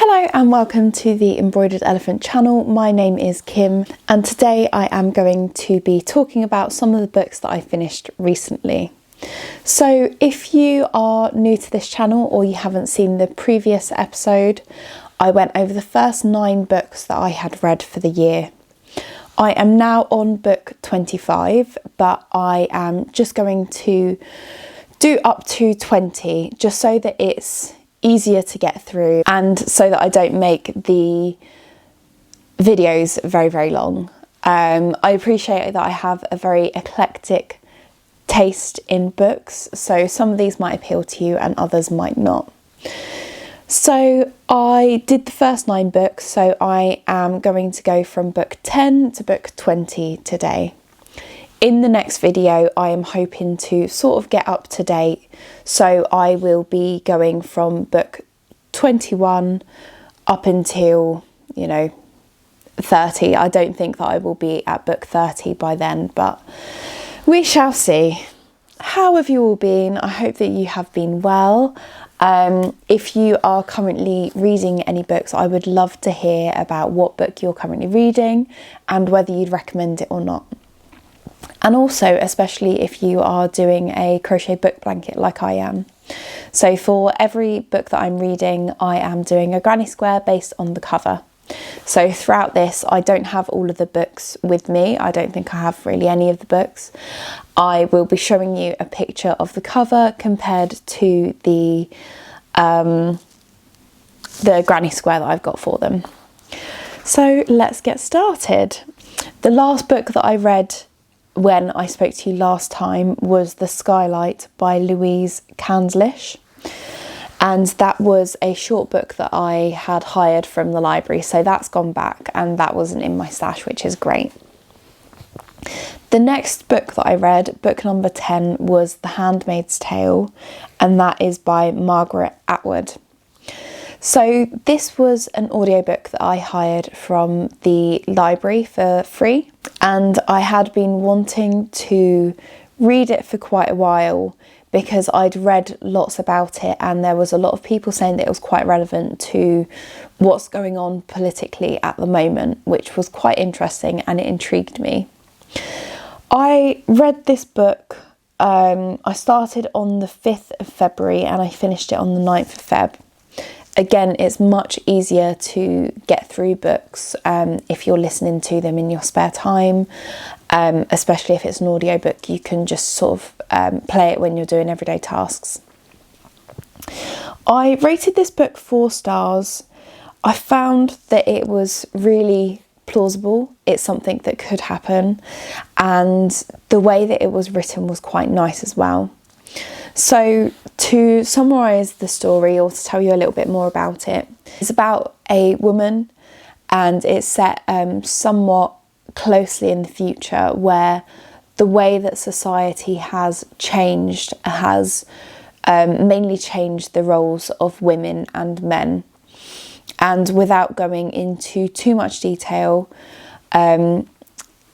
Hello and welcome to the Embroidered Elephant channel. My name is Kim and today I am going to be talking about some of the books that I finished recently. So if you are new to this channel or you haven't seen the previous episode, I went over the first 9 books that I had read for the year. I am now on book 25, but I am just going to do up to 20 just so that it's easier to get through and so that I don't make the videos very long. I appreciate that I have a very eclectic taste in books, so some of these might appeal to you and others might not. So I did the first 9 books, so I am going to go from book 10 to book 20 today. In the next video, I am hoping to sort of get up to date, so I will be going from book 21 up until, 30. I don't think that I will be at book 30 by then, but we shall see. How have you all been? I hope that you have been well. If you are currently reading any books, I would love to hear about what book you're currently reading and whether you'd recommend it or not. And also, especially if you are doing a crochet book blanket like I am. So for every book that I'm reading, I am doing a granny square based on the cover. So throughout this, I don't have all of the books with me. I don't think I have really any of the books. I will be showing you a picture of the cover compared to the granny square that I've got for them. So let's get started. The last book that I read when I spoke to you last time was The Skylight by Louise Canslish, and that was a short book that I had hired from the library, so that's gone back and that wasn't in my stash, which is great. The next book that I read, book number 10, was The Handmaid's Tale, and that is by Margaret Atwood. So this was an audiobook that I hired from the library for free, and I had been wanting to read it for quite a while because I'd read lots about it and there was a lot of people saying that it was quite relevant to what's going on politically at the moment, which was quite interesting and it intrigued me. I read this book, I started on the 5th of February and I finished it on the 9th of Feb. Again, it's much easier to get through books if you're listening to them in your spare time, especially if it's an audiobook. You can just sort of play it when you're doing everyday tasks. I rated this book 4 stars. I found that it was really plausible. It's something that could happen, and the way that it was written was quite nice as well. So to summarise the story, or to tell you a little bit more about it, it's about a woman and it's set somewhat closely in the future, where the way that society has changed has mainly changed the roles of women and men. And without going into too much detail,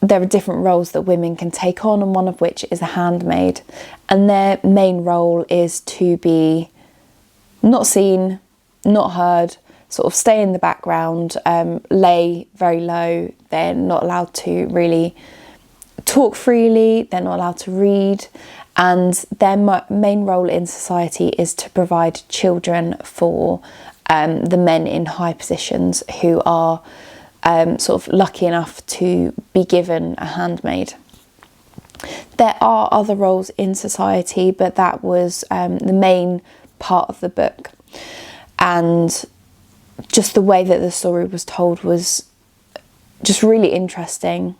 there are different roles that women can take on, and one of which is a handmaid. And their main role is to be not seen, not heard, sort of stay in the background, lay very low. They're not allowed to really talk freely, they're not allowed to read, and their main role in society is to provide children for the men in high positions who are sort of lucky enough to be given a handmaid. There are other roles in society, but that was the main part of the book. And just the way that the story was told was just really interesting.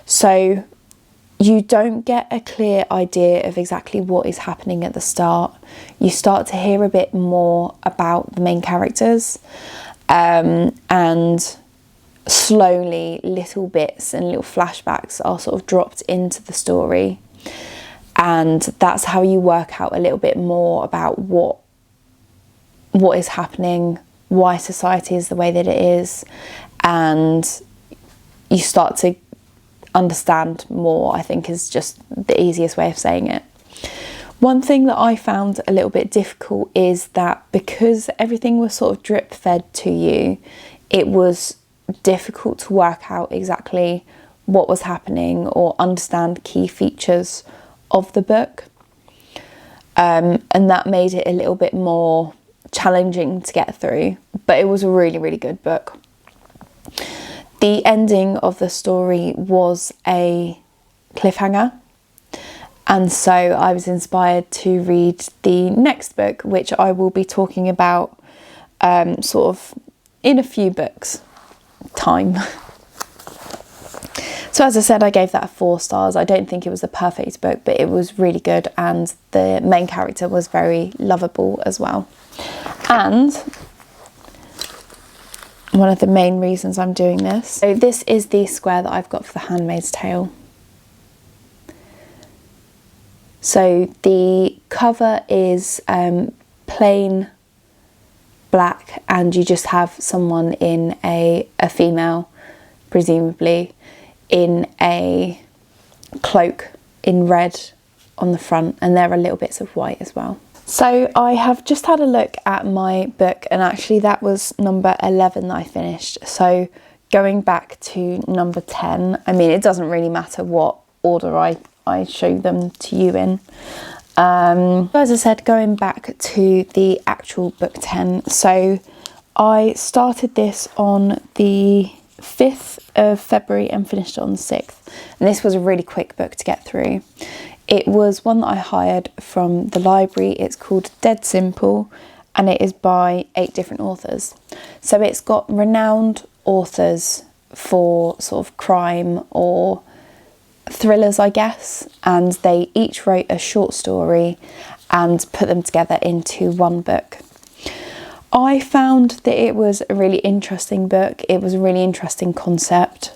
So you don't get a clear idea of exactly what is happening at the start. You start to hear a bit more about the main characters, and slowly little bits and little flashbacks are sort of dropped into the story, and that's how you work out a little bit more about what is happening, why society is the way that it is, and you start to understand more, I think is just the easiest way of saying it. One thing that I found a little bit difficult is that because everything was sort of drip fed to you, it was difficult to work out exactly what was happening or understand key features of the book. And that made it a little bit more challenging to get through, but it was a really, really good book. The ending of the story was a cliffhanger, and so I was inspired to read the next book, which I will be talking about sort of in a few books time. So as I said, I gave that 4 stars. I don't think it was a perfect book, but it was really good, and the main character was very lovable as well. And one of the main reasons I'm doing this, so this is the square that I've got for the Handmaid's Tale. So the cover is plain black, and you just have someone in a female, presumably, in a cloak in red on the front, and there are little bits of white as well. So I have just had a look at my book, and actually that was number 11 that I finished. So going back to number 10, I mean, it doesn't really matter what order I show them to you in. As I said, going back to the actual book 10, so I started this on the 5th of February and finished it on the 6th, and this was a really quick book to get through. It was one that I hired from the library. It's called Dead Simple, and it is by 8 different authors. So it's got renowned authors for sort of crime or thrillers, I guess, and they each wrote a short story and put them together into one book. I found that it was a really interesting book. It was a really interesting concept.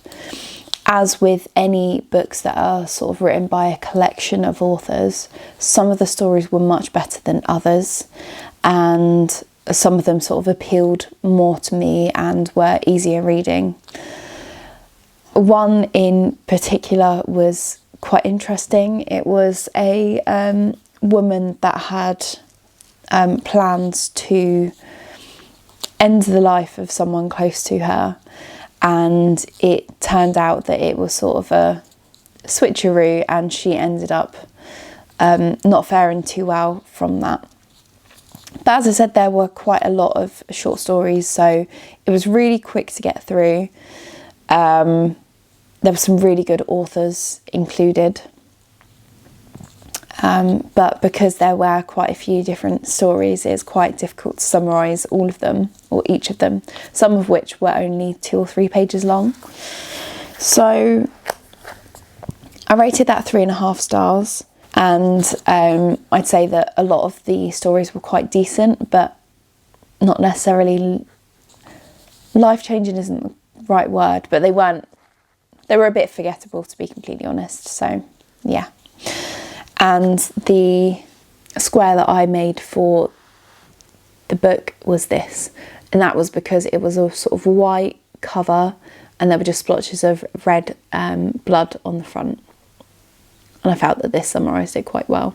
As with any books that are sort of written by a collection of authors, some of the stories were much better than others, and some of them sort of appealed more to me and were easier reading. One in particular was quite interesting. It was a woman that had plans to end the life of someone close to her, and it turned out that it was sort of a switcheroo, and she ended up not faring too well from that. But as I said, there were quite a lot of short stories, so it was really quick to get through. There were some really good authors included, but because there were quite a few different stories, it's quite difficult to summarise all of them, or each of them, some of which were only 2 or 3 pages long. So I rated that 3.5 stars, and I'd say that a lot of the stories were quite decent, but not necessarily life-changing isn't the right word, but they were a bit forgettable, to be completely honest. So yeah. And the square that I made for the book was this, and that was because it was a sort of white cover and there were just splotches of red blood on the front, and I felt that this summarised it quite well.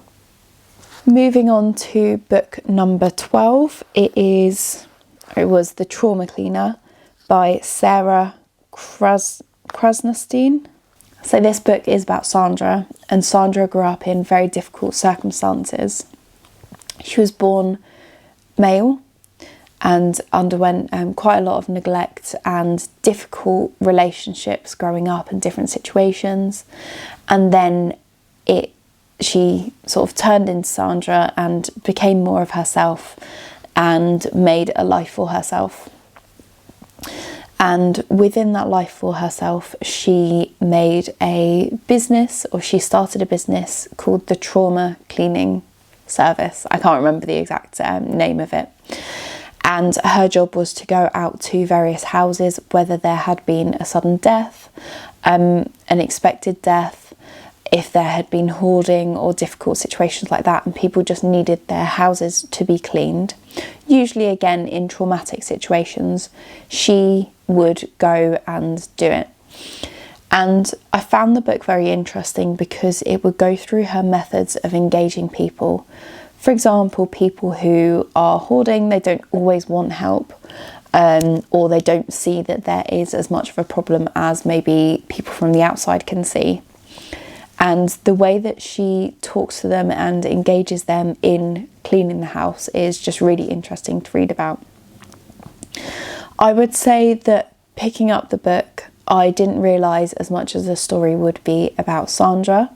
Moving on to book number 12, it was The Trauma Cleaner by Sarah Krasnostein. So this book is about Sandra, and Sandra grew up in very difficult circumstances. She was born male and underwent quite a lot of neglect and difficult relationships growing up in different situations, and then she sort of turned into Sandra and became more of herself and made a life for herself. And within that life for herself, she made a business, or she started a business called the Trauma Cleaning Service. I can't remember the exact name of it. And her job was to go out to various houses, whether there had been a sudden death, an expected death, if there had been hoarding or difficult situations like that, and people just needed their houses to be cleaned. Usually, again, in traumatic situations, she would go and do it. And I found the book very interesting because it would go through her methods of engaging people. For example, people who are hoarding, they don't always want help, or they don't see that there is as much of a problem as maybe people from the outside can see. And the way that she talks to them and engages them in cleaning the house is just really interesting to read about. I would say that picking up the book, I didn't realise as much as the story would be about Sandra.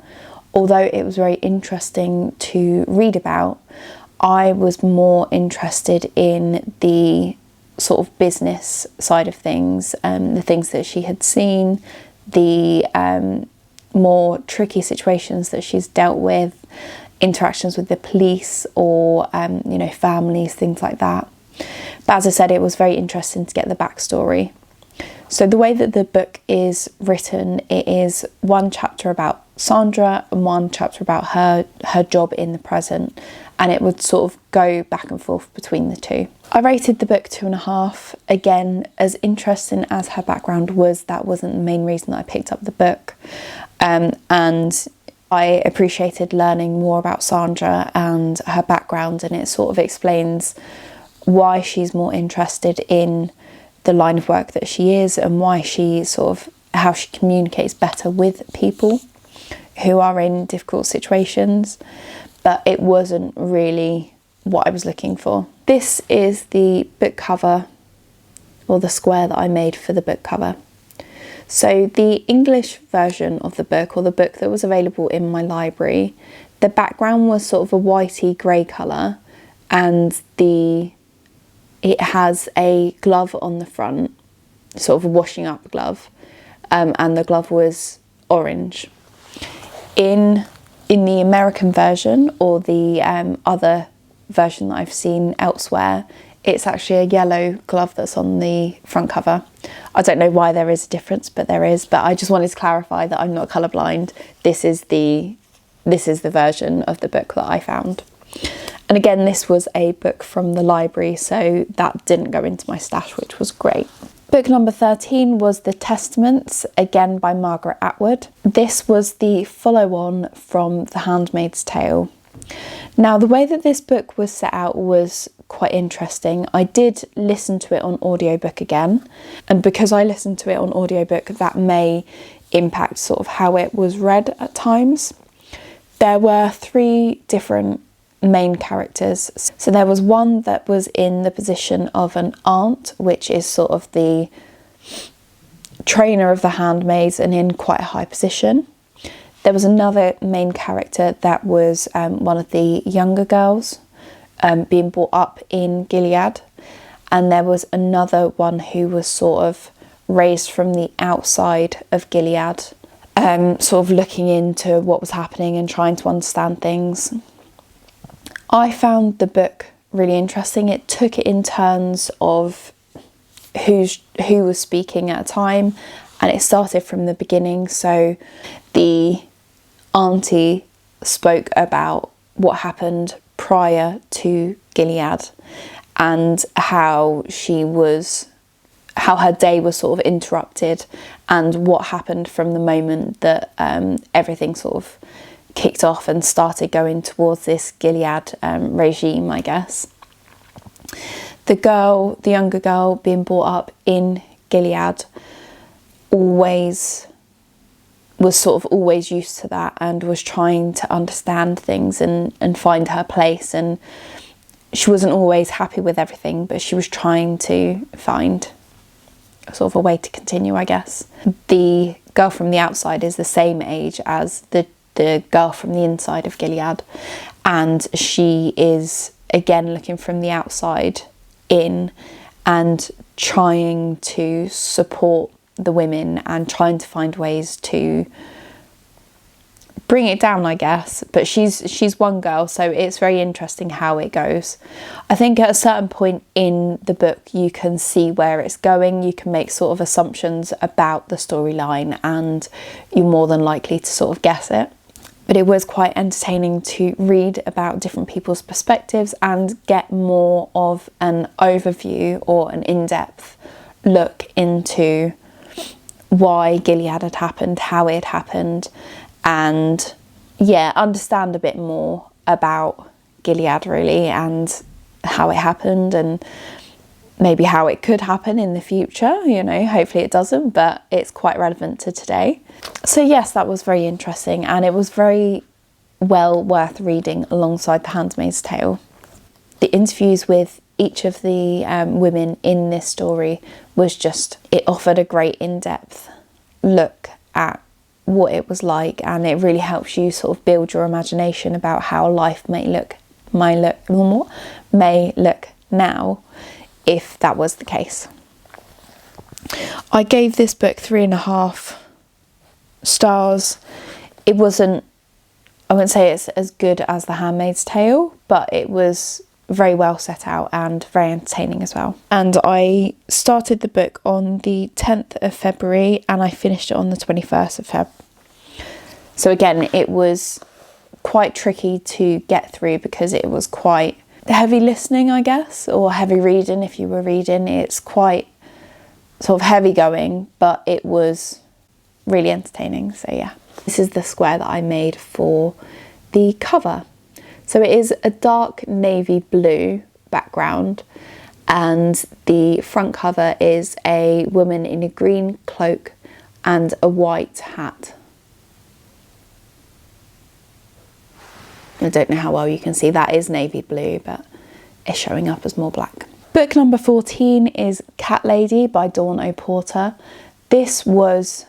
Although it was very interesting to read about, I was more interested in the sort of business side of things, the things that she had seen, the more tricky situations that she's dealt with, interactions with the police or, you know, families, things like that. But as I said, it was very interesting to get the backstory. So the way that the book is written, it is one chapter about Sandra and one chapter about her job in the present, and it would sort of go back and forth between the two. I rated the book 2.5. Again, as interesting as her background was, that wasn't the main reason that I picked up the book. And I appreciated learning more about Sandra and her background, and it sort of explains why she's more interested in the line of work that she is and why she sort of, how she communicates better with people who are in difficult situations. But it wasn't really what I was looking for. This is the book cover, or the square that I made for the book cover. So the English version of the book, or the book that was available in my library, the background was sort of a whitey grey colour, and it has a glove on the front, sort of a washing up glove, and the glove was orange. In the American version, or the other version that I've seen elsewhere, it's actually a yellow glove that's on the front cover. I don't know why there is a difference, but there is. But I just wanted to clarify that I'm not colourblind. This is the version of the book that I found. And again, this was a book from the library, so that didn't go into my stash, which was great. Book number 13 was The Testaments, again by Margaret Atwood. This was the follow-on from The Handmaid's Tale. Now, the way that this book was set out was quite interesting. I did listen to it on audiobook again, and because I listened to it on audiobook, that may impact sort of how it was read at times. There were 3 different main characters. So there was one that was in the position of an aunt, which is sort of the trainer of the handmaids and in quite a high position. There was another main character that was one of the younger girls being brought up in Gilead, and there was another one who was sort of raised from the outside of Gilead, sort of looking into what was happening and trying to understand things. I found the book really interesting. It took it in turns of who was speaking at a time, and it started from the beginning. So the auntie spoke about what happened prior to Gilead and how her day was sort of interrupted, and what happened from the moment that everything sort of kicked off and started going towards this Gilead regime, I guess. The younger girl being brought up in Gilead, was sort of always used to that and was trying to understand things and find her place, and she wasn't always happy with everything, but she was trying to find sort of a way to continue, I guess. The girl from the outside is the same age as the girl from the inside of Gilead, and she is again looking from the outside in and trying to support the women and trying to find ways to bring it down, I guess. But she's one girl, so it's very interesting how it goes. I think at a certain point in the book you can see where it's going, you can make sort of assumptions about the storyline, and you're more than likely to sort of guess it. But it was quite entertaining to read about different people's perspectives and get more of an overview or an in-depth look into why Gilead had happened, how it had happened, and yeah, understand a bit more about Gilead really, and how it happened, and maybe how it could happen in the future. You know, hopefully it doesn't, but it's quite relevant to today. So yes, that was very interesting, and it was very well worth reading alongside The Handmaid's Tale. The interviews with each of the women in this story was just, it offered a great in-depth look at what it was like, and it really helps you sort of build your imagination about how life may look now if that was the case. I gave this book 3.5 stars. It wasn't, I wouldn't say it's as good as The Handmaid's Tale, but it was very well set out and very entertaining as well. And I started the book on the 10th of February and I finished it on the 21st of Feb. So again, it was quite tricky to get through because it was quite heavy listening, I guess, or heavy reading if you were reading. It's quite sort of heavy going, but it was really entertaining. So yeah, this is the square that I made for the cover. So it is a dark navy blue background, and the front cover is a woman in a green cloak and a white hat. I don't know how well you can see that is navy blue, but it's showing up as more black. Book number 14 is Cat Lady by Dawn O'Porter. This was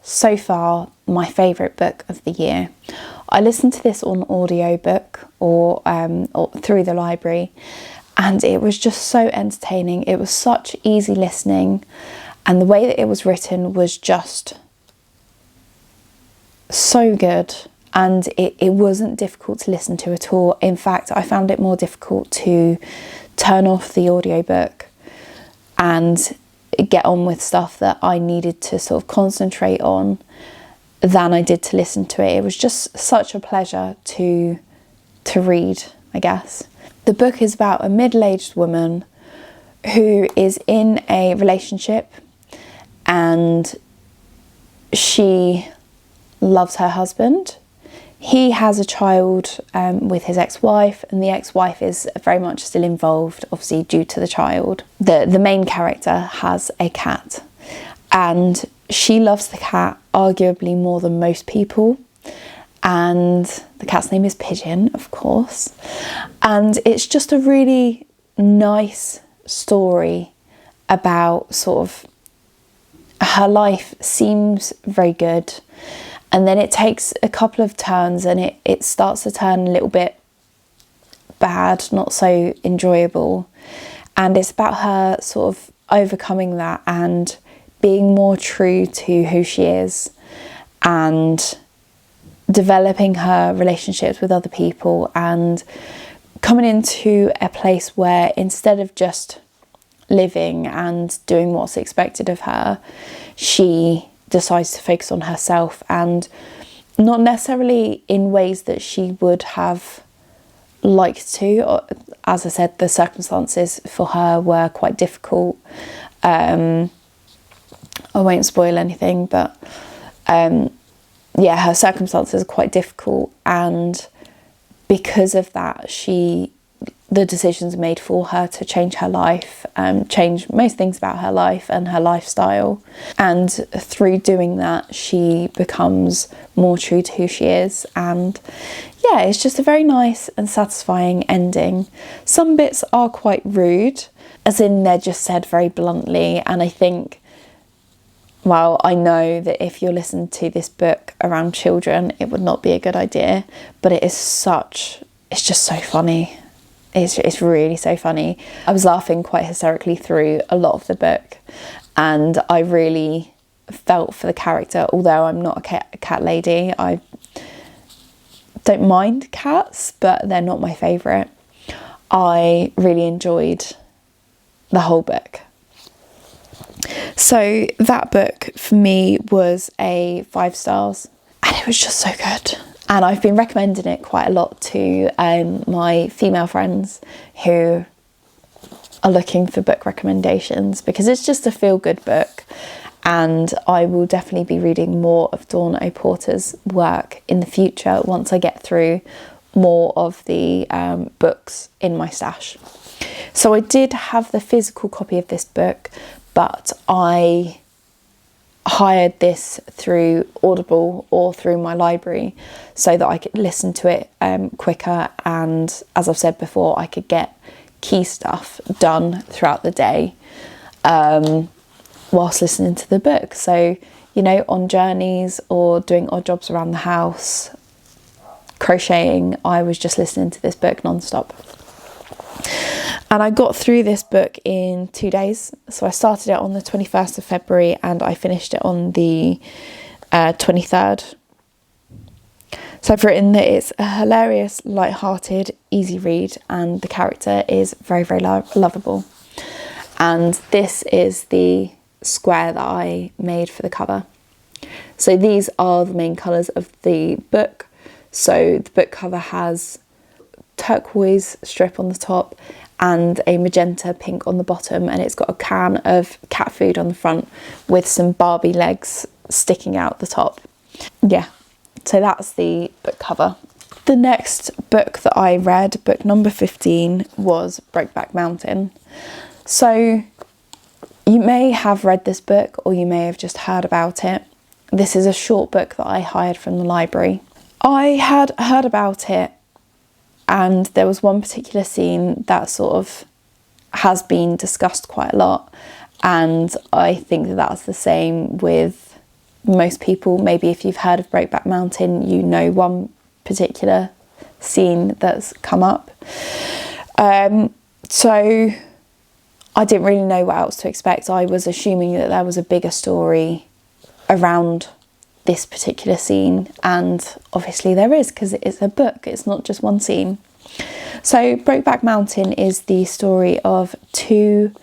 so far my favourite book of the year. I listened to this on audiobook or through the library, and it was just so entertaining. It was such easy listening, and the way that it was written was just so good, and it wasn't difficult to listen to at all. In fact, I found it more difficult to turn off the audiobook and get on with stuff that I needed to sort of concentrate on than I did to listen to it. It was just such a pleasure to read, I guess. The book is about a middle-aged woman who is in a relationship, and she loves her husband. He has a child with his ex-wife, and the ex-wife is very much still involved, obviously due to the child. The main character has a cat, and she loves the cat arguably more than most people, and the cat's name is Pigeon, of course. And it's just a really nice story about sort of her life seems very good, and then it takes a couple of turns and it starts to turn a little bit bad, not so enjoyable. And it's about her sort of overcoming that and being more true to who she is and developing her relationships with other people and coming into a place where instead of just living and doing what's expected of her, she decides to focus on herself, and not necessarily in ways that she would have liked to. As I said, the circumstances for her were quite difficult. I won't spoil anything, but yeah, her circumstances are quite difficult, and because of that, the decisions made for her to change her life, change most things about her life and her lifestyle. And through doing that, she becomes more true to who she is. And yeah, it's just a very nice and satisfying ending. Some bits are quite rude, as in they're just said very bluntly. And I think, well, I know that if you're listening to this book around children, it would not be a good idea, but it's just so funny. It's really so funny. I was laughing quite hysterically through a lot of the book, and I really felt for the character. Although I'm not a cat lady, I don't mind cats, but they're not my favourite. I really enjoyed the whole book. So that book for me was a 5 stars, and it was just so good. And I've been recommending it quite a lot to my female friends who are looking for book recommendations, because it's just a feel-good book and I will definitely be reading more of Dawn O. Porter's work in the future once I get through more of the books in my stash. So I did have the physical copy of this book, but I hired this through Audible or through my library so that I could listen to it quicker, and as I've said before, I could get key stuff done throughout the day whilst listening to the book. So, you know, on journeys or doing odd jobs around the house, crocheting, I was just listening to this book non-stop. And I got through this book in 2 days. So I started it on the 21st of February and I finished it on the 23rd. So I've written that it's a hilarious, light-hearted, easy read, and the character is very, very lovable. And this is the square that I made for the cover. So these are the main colours of the book. So the book cover has turquoise strip on the top and a magenta pink on the bottom, and it's got a can of cat food on the front with some Barbie legs sticking out the top. Yeah, so that's the book cover. The next book that I read, book number 15, was Brokeback Mountain. So you may have read this book or you may have just heard about it. This is a short book that I hired from the library. I had heard about it, and there was one particular scene that sort of has been discussed quite a lot, and I think that that's the same with most people. Maybe if you've heard of Brokeback Mountain, you know one particular scene that's come up. So I didn't really know what else to expect. I was assuming that there was a bigger story around this particular scene, and obviously there is, because it is a book, it's not just one scene. So Brokeback Mountain is the story of two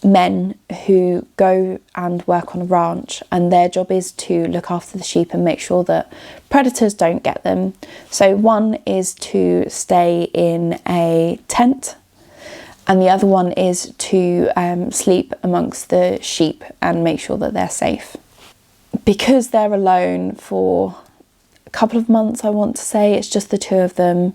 men who go and work on a ranch, and their job is to look after the sheep and make sure that predators don't get them. So one is to stay in a tent, and the other one is to sleep amongst the sheep and make sure that they're safe. Because they're alone for a couple of months, I want to say, it's just the two of them,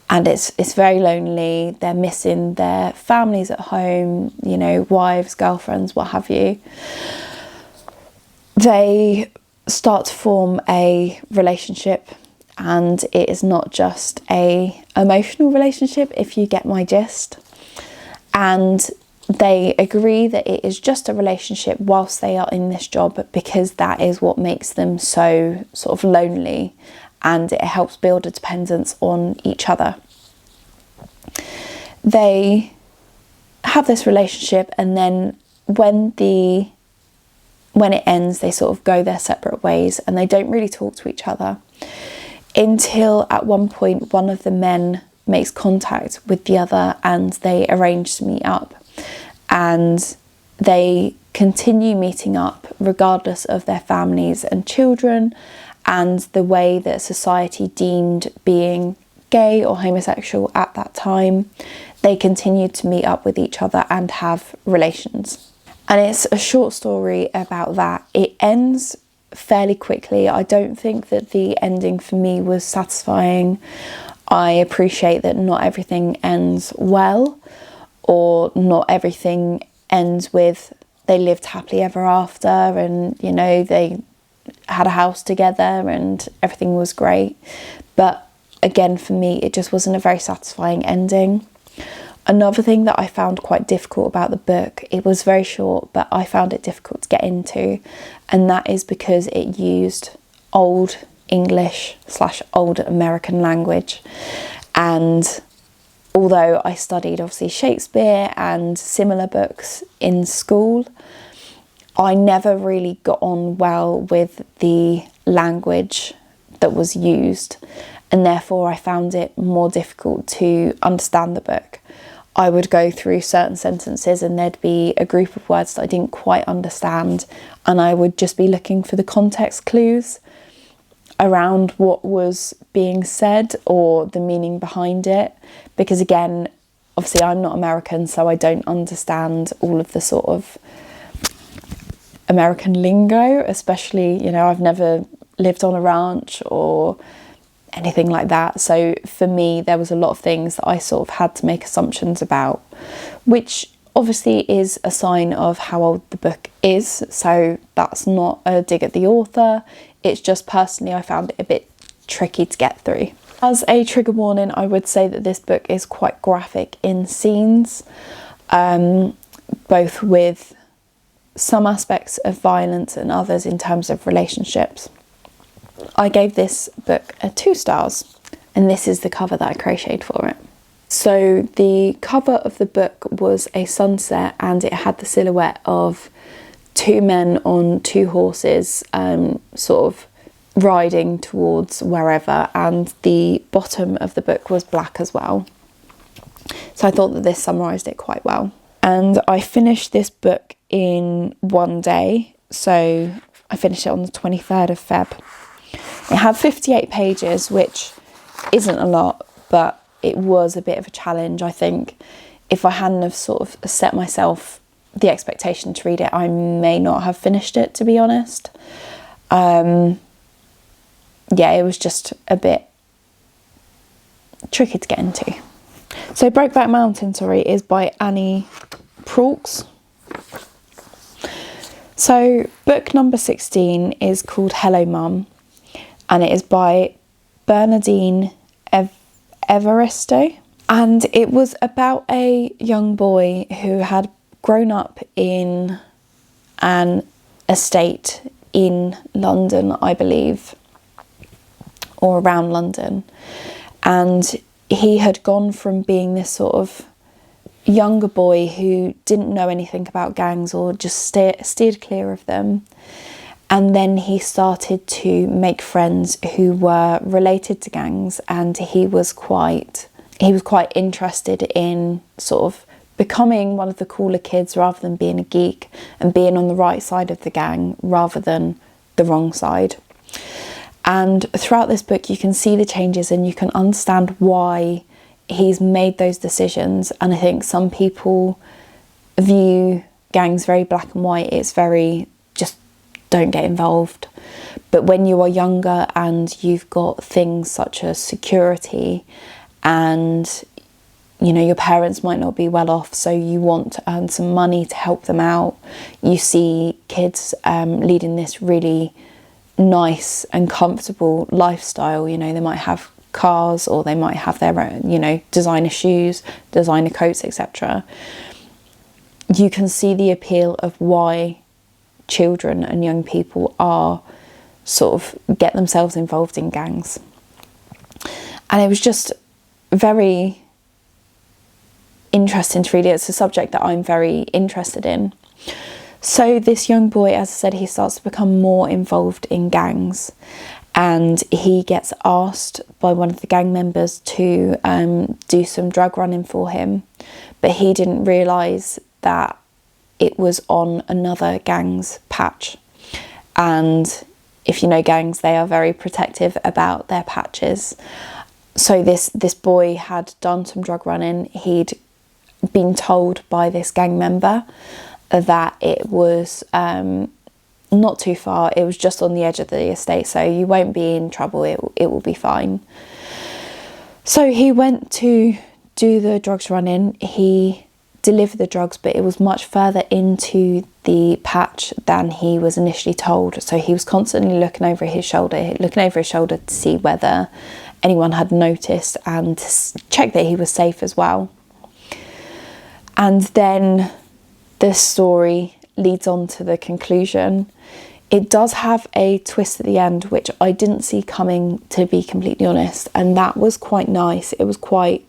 and it's very lonely. They're missing their families at home, you know, wives, girlfriends, what have you. They start to form a relationship, and it is not just a emotional relationship, if you get my gist. And they agree that it is just a relationship whilst they are in this job, because that is what makes them so sort of lonely, and it helps build a dependence on each other. They have this relationship, and then when it ends, they sort of go their separate ways, and they don't really talk to each other until at one point one of the men makes contact with the other and they arrange to meet up. And they continue meeting up regardless of their families and children and the way that society deemed being gay or homosexual at that time. They continued to meet up with each other and have relations. And it's a short story about that. It ends fairly quickly. I don't think that the ending for me was satisfying. I appreciate that not everything ends well, or not everything ends with they lived happily ever after and, you know, they had a house together and everything was great. But again, for me, it just wasn't a very satisfying ending. Another thing that I found quite difficult about the book, it was very short, but I found it difficult to get into, and that is because it used Old English / Old American language. And although I studied obviously Shakespeare and similar books in school, I never really got on well with the language that was used, and therefore I found it more difficult to understand the book. I would go through certain sentences and there'd be a group of words that I didn't quite understand, and I would just be looking for the context clues around what was being said or the meaning behind it, because again, obviously I'm not American, so I don't understand all of the sort of American lingo, especially, you know, I've never lived on a ranch or anything like that. So for me, there was a lot of things that I sort of had to make assumptions about, which obviously is a sign of how old the book is. So that's not a dig at the author. It's just personally, I found it a bit tricky to get through. As a trigger warning, I would say that this book is quite graphic in scenes, both with some aspects of violence and others in terms of relationships. I gave this book 2 stars, and this is the cover that I crocheted for it. So the cover of the book was a sunset, and it had the silhouette of 2 men on 2 horses, sort of riding towards wherever, and the bottom of the book was black as well. So I thought that this summarised it quite well. And I finished this book in 1 day, so I finished it on the 23rd of Feb. It had 58 pages, which isn't a lot, but it was a bit of a challenge. I think if I hadn't have sort of set myself the expectation to read it, I may not have finished it, to be honest. Yeah, it was just a bit tricky to get into. So Brokeback Mountain, is by Annie Proulx. So book number 16 is called Hello Mum, and it is by Bernadine Evaristo. And it was about a young boy who had grown up in an estate in London, I believe, or around London. And he had gone from being this sort of younger boy who didn't know anything about gangs or just steered clear of them. And then he started to make friends who were related to gangs, and he was quite interested in sort of becoming one of the cooler kids rather than being a geek, and being on the right side of the gang rather than the wrong side. And throughout this book, you can see the changes and you can understand why he's made those decisions. And I think some people view gangs very black and white. It's very just don't get involved. But when you are younger and you've got things such as security, and you know your parents might not be well off, so you want to earn some money to help them out, you see kids leading this really nice and comfortable lifestyle. You know, they might have cars, or they might have their own, you know, designer shoes, designer coats, etc. You can see the appeal of why children and young people are sort of get themselves involved in gangs. And it was just very interesting to read it. It's a subject that I'm very interested in. So this young boy, as I said, he starts to become more involved in gangs, and he gets asked by one of the gang members to do some drug running for him, but he didn't realise that it was on another gang's patch. And if you know gangs, they are very protective about their patches. So this boy had done some drug running. He'd been told by this gang member that it was not too far, it was just on the edge of the estate, so you won't be in trouble, it will be fine. So he went to do the drugs running. He delivered the drugs, but it was much further into the patch than he was initially told. So he was constantly looking over his shoulder to see whether anyone had noticed and check that he was safe as well. And then the story leads on to the conclusion. It does have a twist at the end, which I didn't see coming, to be completely honest, and that was quite nice. It was quite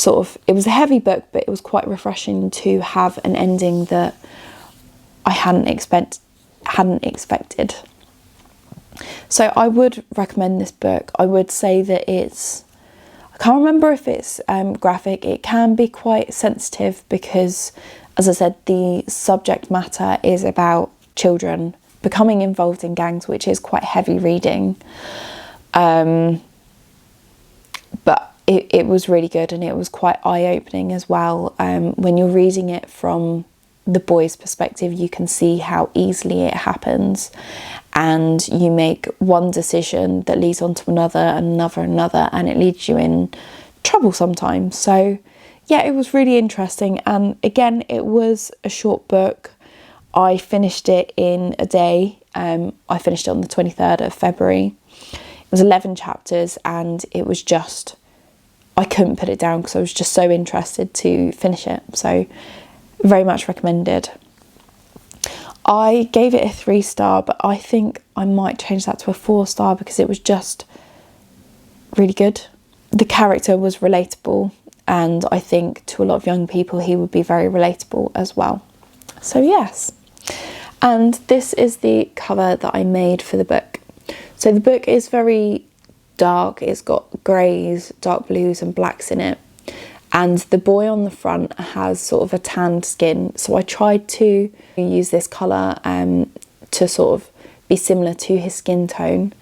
it was a heavy book, but it was quite refreshing to have an ending that I hadn't expected. So I would recommend this book. I would say that I can't remember if it's graphic. It can be quite sensitive because, as I said, the subject matter is about children becoming involved in gangs, which is quite heavy reading. But it was really good, and it was quite eye-opening as well when you're reading it from the boy's perspective, you can see how easily it happens, and you make one decision that leads on to another and another, and it leads you in trouble sometimes. So yeah, it was really interesting. And again, it was a short book. I finished it in a day. I finished it on the 23rd of February. It was 11 chapters, and it was just, I couldn't put it down because I was just so interested to finish it. So very much recommended. I gave it a 3-star, but I think I might change that to a 4-star because it was just really good. The character was relatable, and I think to a lot of young people he would be very relatable as well. So yes. And this is the cover that I made for the book. So the book is very dark. It's got greys, dark blues and blacks in it. And the boy on the front has sort of a tanned skin. So I tried to use this colour to sort of be similar to his skin tone.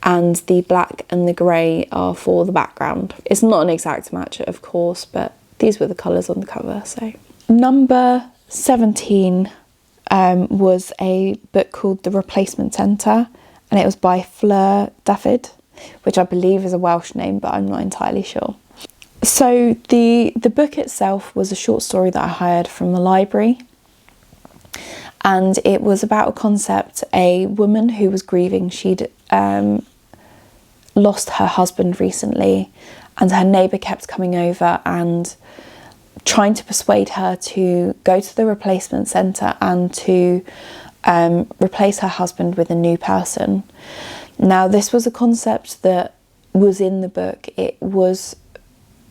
And the black and the grey are for the background. It's not an exact match, of course, but these were the colours on the cover. So number 17 was a book called The Replacement Centre, and it was by Fflur Dafydd, which I believe is a Welsh name, but I'm not entirely sure. So the book itself was a short story that I hired from the library, and it was about a concept, a woman who was grieving. She'd lost her husband recently, and her neighbour kept coming over and trying to persuade her to go to the replacement centre and to replace her husband with a new person. Now, this was a concept that was in the book. It was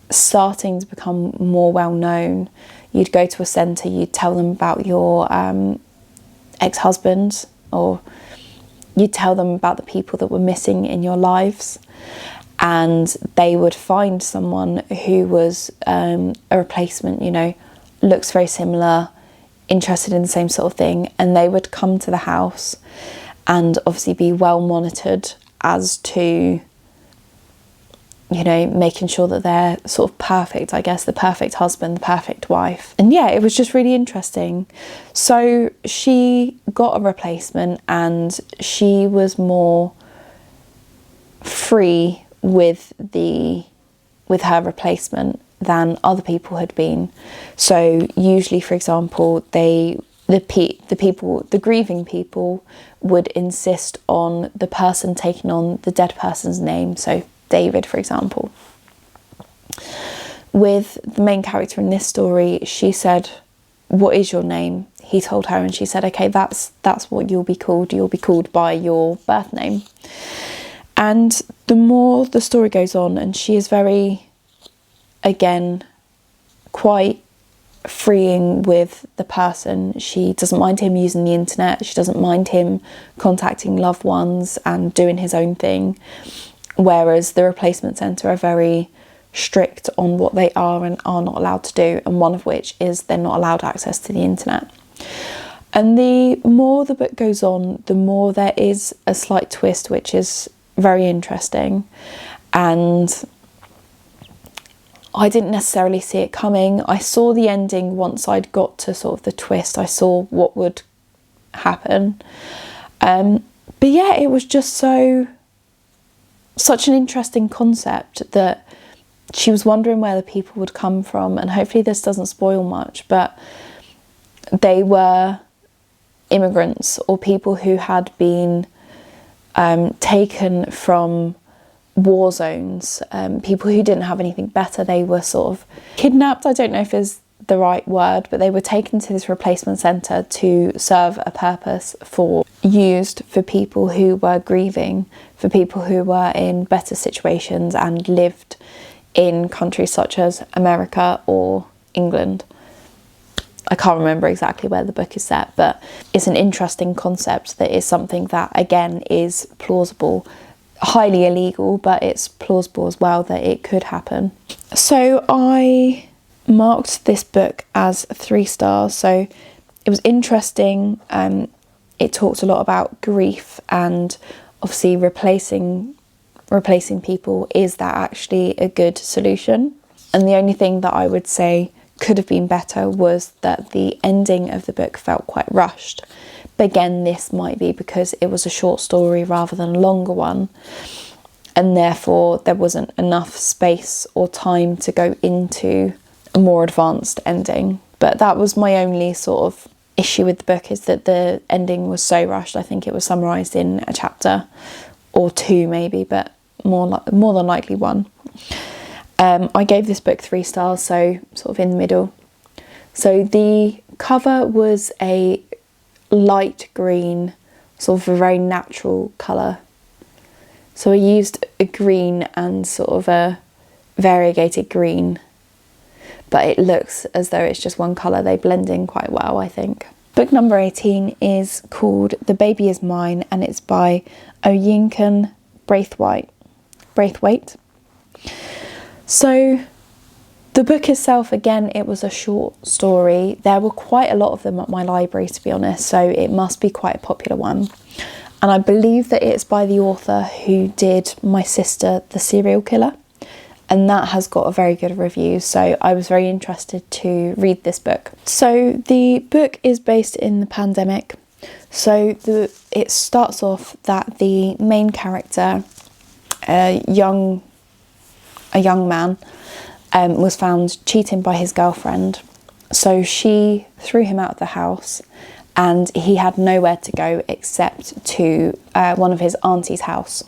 starting to become more well known. You'd go to a centre, you'd tell them about your ex-husband, or you'd tell them about the people that were missing in your lives, and they would find someone who was a replacement, you know, looks very similar, interested in the same sort of thing, and they would come to the house and obviously be well monitored as to, you know, making sure that they're sort of perfect, I guess, the perfect husband, the perfect wife. And yeah, it was just really interesting. So she got a replacement, and she was more free with her replacement than other people had been. So usually, for example, the grieving people would insist on the person taking on the dead person's name. So David, for example. With the main character in this story, she said, "What is your name?" He told her, and she said, "Okay, that's what you'll be called. You'll be called by your birth name." And the more the story goes on, and she is very, again, quite freeing with the person. She doesn't mind him using the internet. She doesn't mind him contacting loved ones and doing his own thing. Whereas the replacement centre are very strict on what they are and are not allowed to do, and one of which is they're not allowed access to the internet. And the more the book goes on, the more there is a slight twist, which is very interesting. And I didn't necessarily see it coming. I saw the ending once I'd got to sort of the twist. I saw what would happen. But yeah, it was just such an interesting concept that she was wondering where the people would come from. And hopefully this doesn't spoil much, but they were immigrants or people who had been taken from war zones, people who didn't have anything better. They were sort of kidnapped, I don't know if is the right word, but they were taken to this replacement centre to serve a purpose, used for people who were grieving, for people who were in better situations and lived in countries such as America or England. I can't remember exactly where the book is set, but it's an interesting concept that is something that, again, is plausible. Highly illegal, but it's plausible as well that it could happen. So I marked this book as 3 stars. So it was interesting. It talked a lot about grief, and obviously replacing people. Is that actually a good solution? And the only thing that I would say could have been better was that the ending of the book felt quite rushed. But again, this might be because it was a short story rather than a longer one, and therefore there wasn't enough space or time to go into a more advanced ending. But that was my only sort of issue with the book, is that the ending was so rushed. I think it was summarised in a chapter or two maybe, but more than likely one. I gave this book 3 stars, so sort of in the middle. So the cover was a light green, sort of a very natural colour. So I used a green and sort of a variegated green, but it looks as though it's just one colour. They blend in quite well, I think. Book number 18 is called The Baby Is Mine, and it's by Oyinkan Braithwaite. So the book itself, again, it was a short story. There were quite a lot of them at my library, to be honest, so it must be quite a popular one. And I believe that it's by the author who did My Sister, the Serial Killer, and that has got a very good review, so I was very interested to read this book. So the book is based in the pandemic. So it starts off that the main character, a young man, was found cheating by his girlfriend. So she threw him out of the house, and he had nowhere to go except to one of his auntie's house.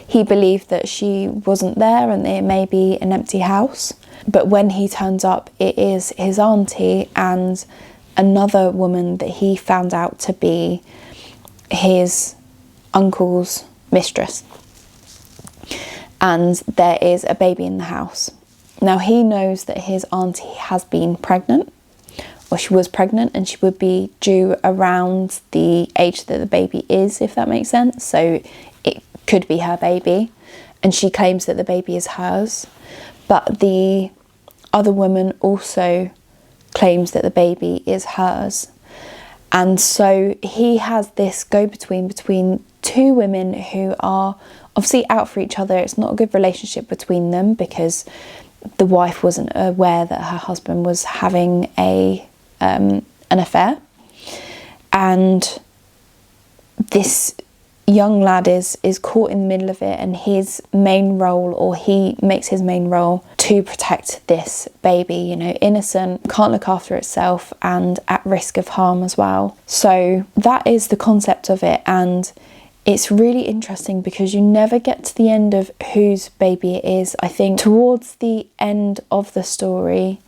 He believed that she wasn't there and it may be an empty house, but when he turns up, it is his auntie and another woman that he found out to be his uncle's mistress. And there is a baby in the house. Now he knows that his auntie has been pregnant, or she was pregnant, and she would be due around the age that the baby is, if that makes sense. So it could be her baby, and she claims that the baby is hers. But the other woman also claims that the baby is hers. And so he has this go-between between two women who are obviously out for each other. It's not a good relationship between them because the wife wasn't aware that her husband was having an affair. And this young lad is caught in the middle of it, and his main role, or he makes his main role to protect this baby, you know, innocent, can't look after itself and at risk of harm as well. So that is the concept of it, and it's really interesting because you never get to the end of whose baby it is. I think towards the end of the story,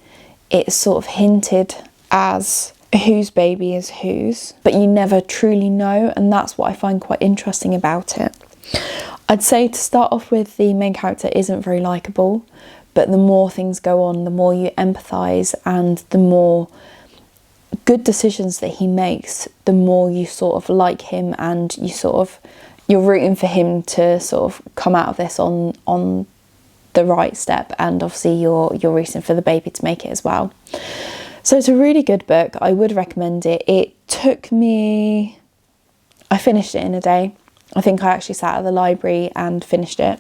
it's sort of hinted as whose baby is whose, but you never truly know, and that's what I find quite interesting about it. I'd say to start off with, the main character isn't very likeable, but the more things go on, the more you empathise, and the more good decisions that he makes, the more you sort of like him, and you're rooting for him to sort of come out of this on the right step, and obviously you're rooting for the baby to make it as well. So it's a really good book. I would recommend it. I finished it in a day. I think I actually sat at the library and finished it.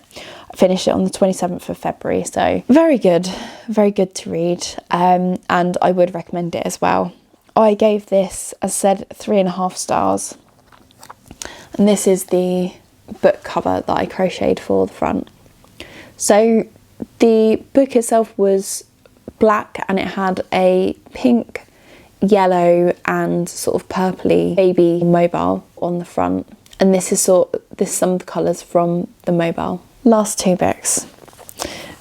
I finished it on the 27th of February, so very good to read, and I would recommend it as well. I gave this, as I said, 3.5 stars, and this is the book cover that I crocheted for the front. So the book itself was black, and it had a pink, yellow and sort of purpley baby mobile on the front, and this is some of the colours from the mobile. Last 2 books.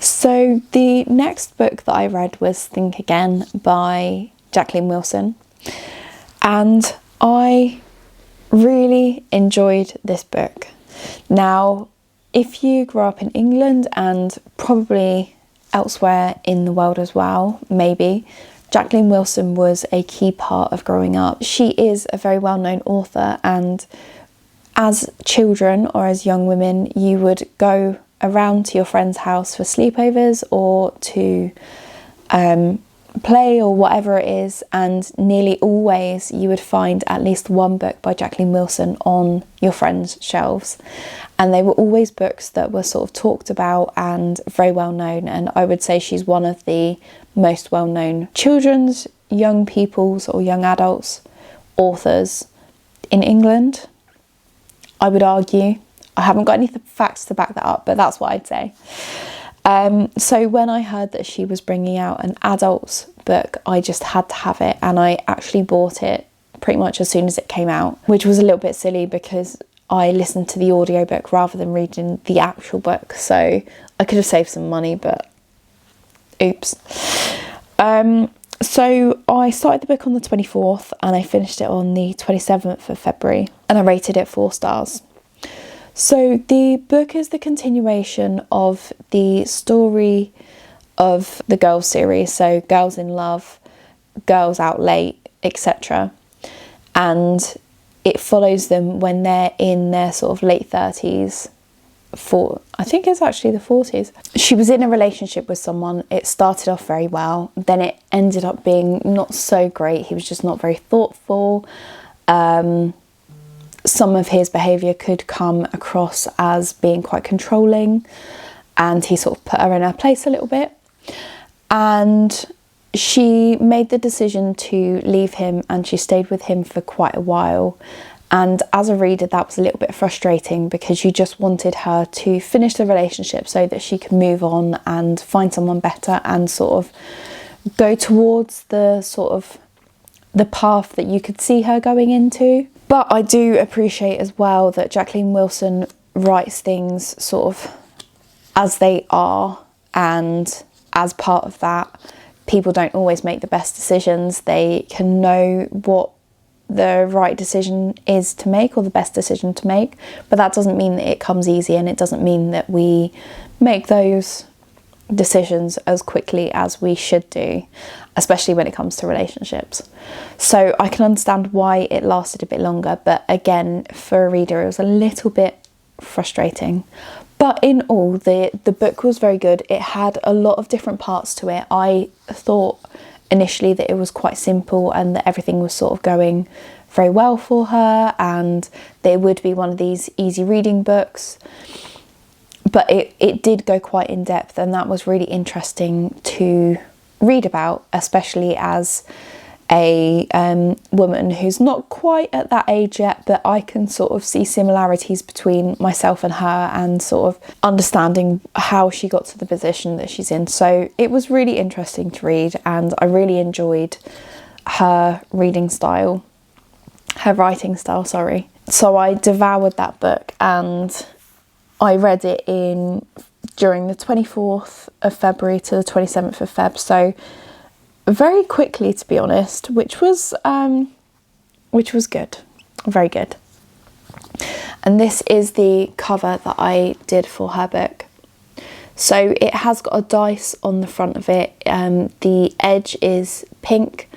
So the next book that I read was Think Again by Jacqueline Wilson, and I really enjoyed this book. Now, if you grew up in England and probably elsewhere in the world as well, maybe, Jacqueline Wilson was a key part of growing up. She is a very well-known author, and as children or as young women, you would go around to your friend's house for sleepovers or to play or whatever it is, and nearly always you would find at least one book by Jacqueline Wilson on your friends' shelves, and they were always books that were sort of talked about and very well known. And I would say she's one of the most well known children's, young people's or young adults authors in England, I would argue. I haven't got any facts to back that up, but that's what I'd say. So when I heard that she was bringing out an adults book, I just had to have it, and I actually bought it pretty much as soon as it came out, which was a little bit silly because I listened to the audiobook rather than reading the actual book, so I could have saved some money, but oops. So I started the book on the 24th and I finished it on the 27th of February, and I rated it 4 stars. So the book is the continuation of the story of the Girls series, so Girls in Love, Girls Out Late, etc. And it follows them when they're in their sort of late 30s, I think it's actually the 40s. She was in a relationship with someone. It started off very well, then it ended up being not so great. He was just not very thoughtful. Some of his behaviour could come across as being quite controlling, and he sort of put her in her place a little bit. And she made the decision to leave him, and she stayed with him for quite a while. And as a reader, that was a little bit frustrating because you just wanted her to finish the relationship so that she could move on and find someone better and sort of go towards the sort of the path that you could see her going into. But I do appreciate as well that Jacqueline Wilson writes things sort of as they are, and as part of that, people don't always make the best decisions. They can know what the right decision is to make, or the best decision to make, but that doesn't mean that it comes easy, and it doesn't mean that we make those decisions as quickly as we should do, especially when it comes to relationships. So I can understand why it lasted a bit longer, but again, for a reader it was a little bit frustrating. But in all, the book was very good. It had a lot of different parts to it. I thought initially that it was quite simple and that everything was sort of going very well for her, and that it would be one of these easy reading books. But it did go quite in depth, and that was really interesting to read about, especially as a woman who's not quite at that age yet, but I can sort of see similarities between myself and her, and sort of understanding how she got to the position that she's in. So it was really interesting to read, and I really enjoyed her writing style, sorry. So I devoured that book, and I read it during the 24th of February to the 27th of Feb, so very quickly, to be honest, which was good, very good. And this is the cover that I did for her book. So it has got a dice on the front of it. The edge is pink,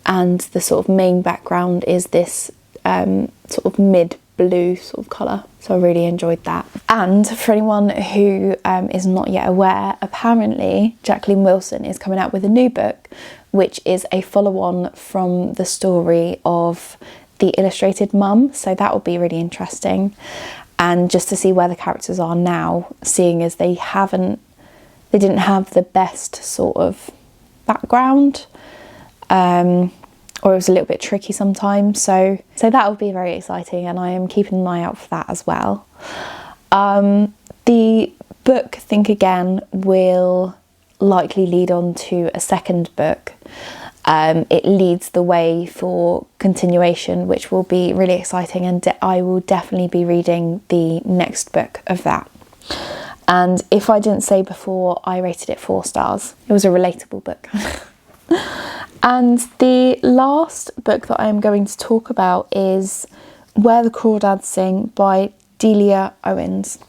and the sort of main background is this sort of mid blue sort of colour, so I really enjoyed that. And for anyone who is not yet aware, apparently Jacqueline Wilson is coming out with a new book, which is a follow-on from the story of the illustrated mum, so that will be really interesting. And just to see where the characters are now, seeing as they didn't have the best sort of background, or it was a little bit tricky sometimes, so that will be very exciting, and I am keeping an eye out for that as well. The book, Think Again, will likely lead on to a second book. It leads the way for continuation, which will be really exciting, and I will definitely be reading the next book of that. And if I didn't say before, I rated it 4 stars. It was a relatable book. And the last book that I am going to talk about is Where the Crawdads Sing by Delia Owens.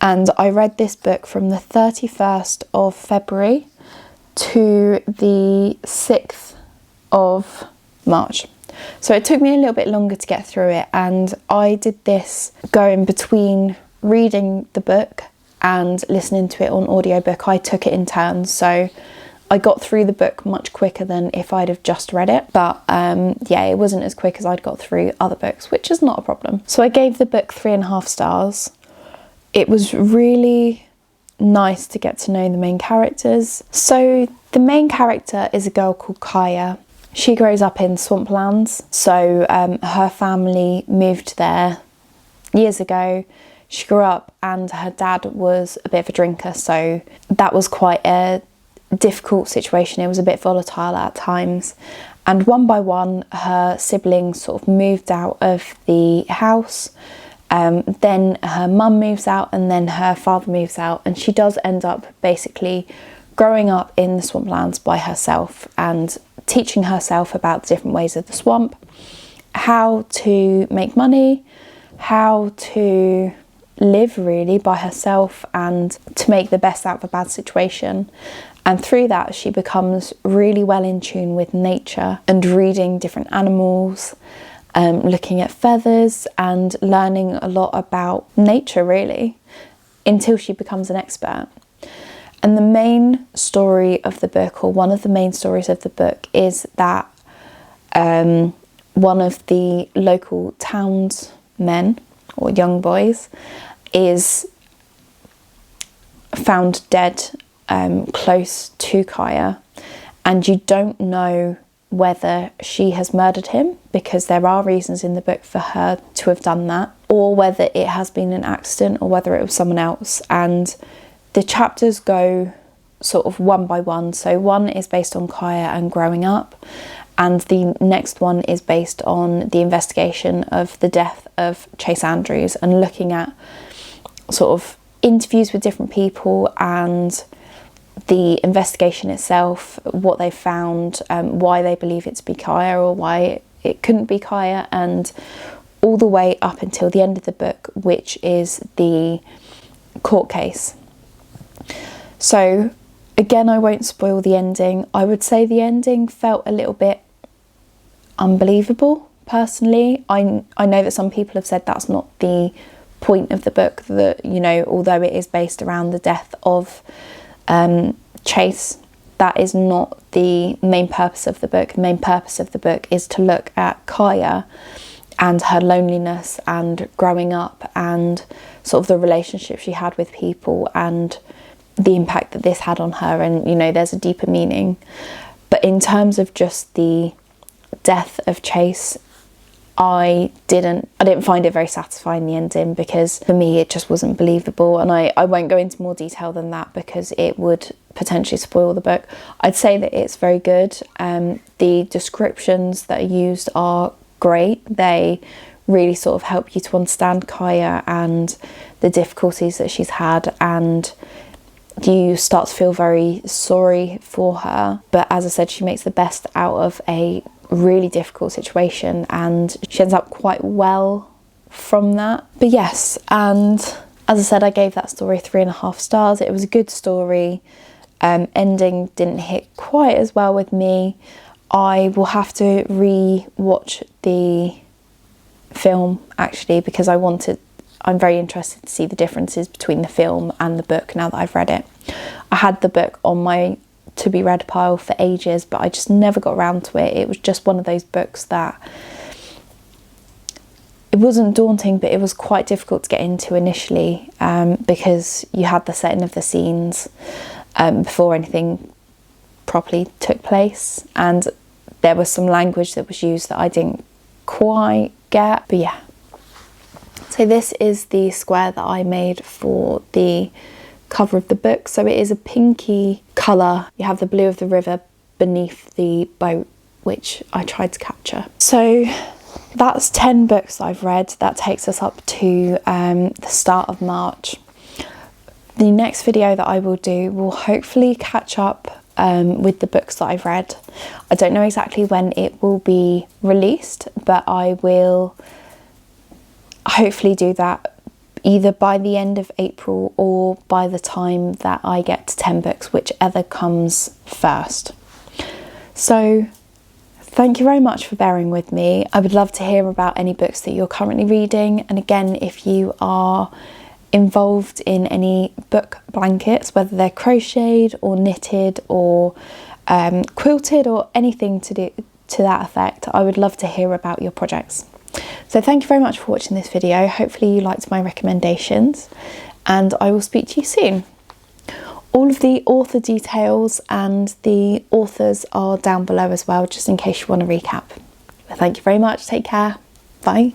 And I read this book from the 31st of February to the 6th of March. So it took me a little bit longer to get through it, and I did this going between reading the book and listening to it on audiobook. I took it in turns, so I got through the book much quicker than if I'd have just read it. But yeah, it wasn't as quick as I'd got through other books, which is not a problem. So I gave the book 3.5 stars. It was really nice to get to know the main characters. So the main character is a girl called Kaya. She grows up in swamplands. So her family moved there years ago. She grew up and her dad was a bit of a drinker, so that was quite a difficult situation. It was a bit volatile at times. And one by one, her siblings sort of moved out of the house. Then her mum moves out and then her father moves out. And she does end up basically growing up in the swamplands by herself and teaching herself about the different ways of the swamp, how to make money, how to live really by herself and to make the best out of a bad situation. And through that she becomes really well in tune with nature and reading different animals, looking at feathers and learning a lot about nature really, until she becomes an expert. And the main story of the book, or one of the main stories of the book, is that one of the local townsmen or young boys is found dead close to Kaya, and you don't know whether she has murdered him, because there are reasons in the book for her to have done that, or whether it has been an accident, or whether it was someone else. And the chapters go sort of one by one. So one is based on Kaya and growing up, and the next one is based on the investigation of the death of Chase Andrews and looking at sort of interviews with different people and the investigation itself, what they found, why they believe it to be Kaya or why it couldn't be Kaya, and all the way up until the end of the book, which is the court case. So again, I won't spoil the ending. I would say the ending felt a little bit unbelievable, personally. I know that some people have said that's not the point of the book, that, you know, although it is based around the death of Chase, that is not the main purpose of the book. The main purpose of the book is to look at Kaya and her loneliness and growing up and sort of the relationship she had with people and the impact that this had on her. And, you know, there's a deeper meaning. But in terms of just the death of Chase, I didn't find it very satisfying, the ending, because for me it just wasn't believable. And I won't go into more detail than that because it would potentially spoil the book. I'd say that it's very good. The descriptions that are used are great. They really sort of help you to understand Kaya and the difficulties that she's had, and you start to feel very sorry for her. But as I said, she makes the best out of a really difficult situation and she ends up quite well from that. But yes, and as I said, I gave that story 3.5 stars. It was a good story. Ending didn't hit quite as well with me. I will have to re-watch the film actually, because I'm very interested to see the differences between the film and the book now that I've read it. I had the book on my to be read pile for ages, but I just never got around to it. It was just one of those books that it wasn't daunting, but it was quite difficult to get into initially, because you had the setting of the scenes before anything properly took place, and there was some language that was used that I didn't quite get. But yeah, so this is the square that I made for the cover of the book. So it is a pinky colour. You have the blue of the river beneath the boat, which I tried to capture. So that's 10 books I've read. That takes us up to the start of March. The next video that I will do will hopefully catch up with the books that I've read. I don't know exactly when it will be released, but I will hopefully do that either by the end of April or by the time that I get to 10 books, whichever comes first. So thank you very much for bearing with me. I would love to hear about any books that you're currently reading. And again, if you are involved in any book blankets, whether they're crocheted or knitted or quilted or anything to that effect, I would love to hear about your projects. So thank you very much for watching this video. Hopefully you liked my recommendations, and I will speak to you soon. All of the author details and the authors are down below as well, just in case you want to recap. Thank you very much. Take care. Bye.